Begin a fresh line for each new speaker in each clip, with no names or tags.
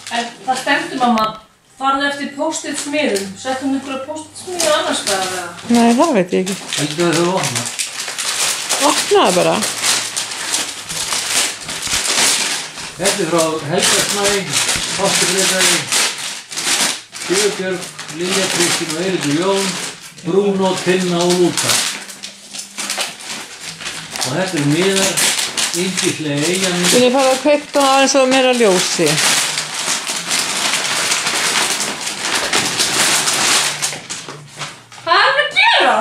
En það stendur mamma, farðu eftir post-it smiðum. Settum einhverja post-it smiðu annars staðar eða?
Nei, það veit ég ekki.
Heldur það að opna?
Opnaði bara.
Þetta frá Helga Snæ, Þorsteinn, Sigurbjörg, Lilja Kristín og Eiríkur Jón, Bruno, Tinna og Lúta. Og þetta miðar, yndislega eyjan.
Ég fara að kveikta aðeins á meira ljósi.
Hvað er það að gera?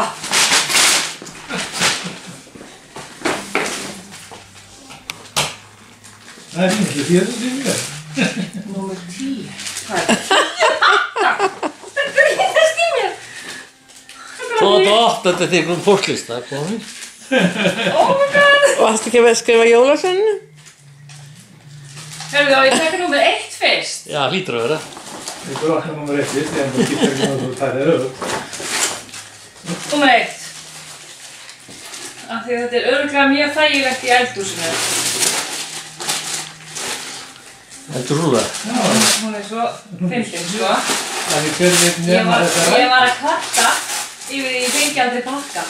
Það er ekki fyrir mér.
Númer 10. Hvað er það? Það grínast í mér.
Svo þetta opnað þetta ykkur póstlista, komið.
Oh my god.
Varstu ekki að skrifa jólasveinu?
Hörðu þá, ég taka númer 1 fyrst.
Já, hlýtur að vera.
Ég fyrir okkur nummer 1 fyrst, en það skiptir ekki náttúrulega að það er öðru.
Númer 1. Af því að þetta er örugglega mjög þægilegt í eldhúsinu.
Heldur þú það?
Hún er svo fyndin, sko.
Þannig hvernig
Ég
nefna
var
þetta
að kvarta yfir því ég fengi aldrei pakka.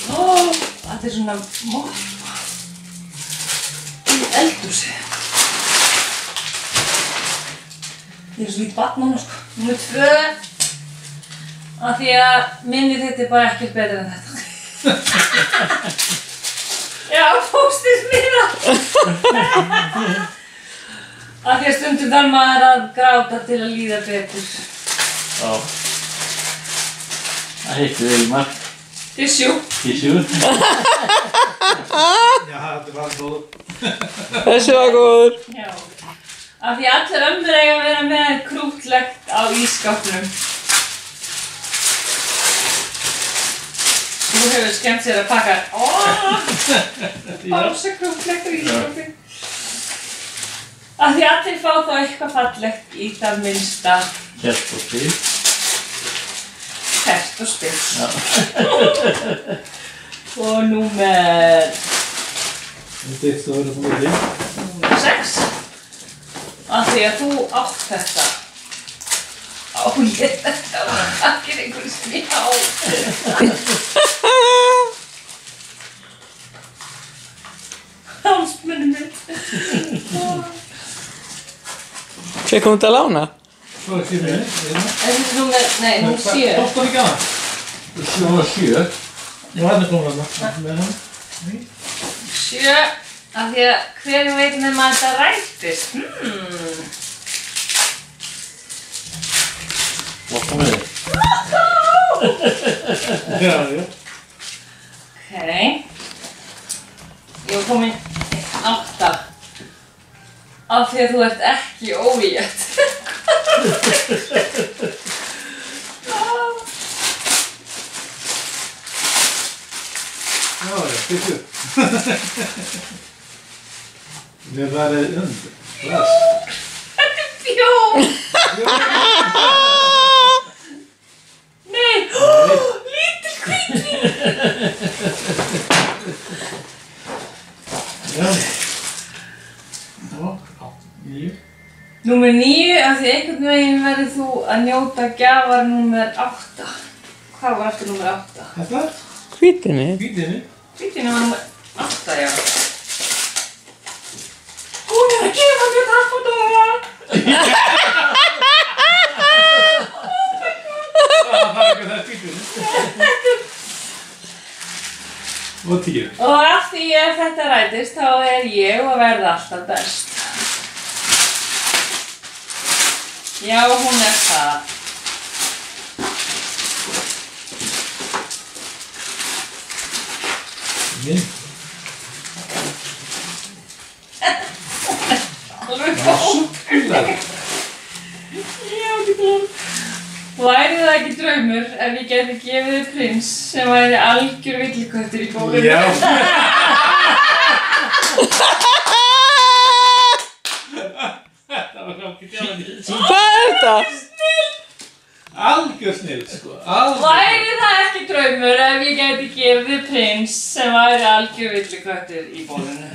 Ó, þetta er svona moppa í eldhúsi. Ég er svo lítið barn núna, sko. Númer 2. Af því að minnið þetta er bara ekkert betur en þetta. Já, póstið smiða. Af því að stundum þarf maður að gráta til að líða betur.
Já. Það heitir Eymar.
Tissue.
Tissue.
Já, þetta var góð.
Þessi var góður.
Já. Af því allir ömmur eiga að vera með krútlegt á ísskápnum. Þú hefur skemmt sér að pakka. Bása krútlegt á ísskápni. Af því allir fá þá eitthvað fallegt í það minnsta.
Hert og spil.
Hert og spil.
Já.
Og númer
Þetta er stóður og múlið.
númer 6. Af því að þú átt þetta. Á ég þetta var takkir einhverju smjá. Hálsmunum mitt.
Hvað kom þetta að lána?
Svo er þetta með.
Þetta er númer 7.
Tókst ekki annað.
Númer 7.
Nú hann er komin að með hann.
7. Af því að hver veit nema að þetta rættist.
Hvað komið þið?
Já.
Ok. Ég var komin 8. Af því að þú ert ekki ólétt.
Já, fyrir. Det var under. Klass.
Þetta er bjón! Nei! Lítil kvikling!
Ja. Ja, 9.
Númer 9, af því einhvern veginn verður þú að njóta gjafar númer 8. Hvað var aftur númer 8?
Þetta?
Hvítinni.
Hvítinni.
Hvítinni var númer 8, já. Hún er að gefa mér tappadóra!
Það var ekki það hvítinni. Og 10.
Og af því að þetta rætist, þá er ég að verða alltaf best. Já, hún er það.
Minn.
Alveg góð.
Súkkulaði.
Já, getur. Væri það ekki draumur ef ég gæti gefið þér prins sem væri algjör villiköttur í bólinu?
Já. Þetta var ekki djáðan.
Hvað er þetta?
Algjör snill, sko. Algjör.
Væri það ekki draumur ef ég gæti gefið þér prins sem væri algjör villiköttur í bólinu?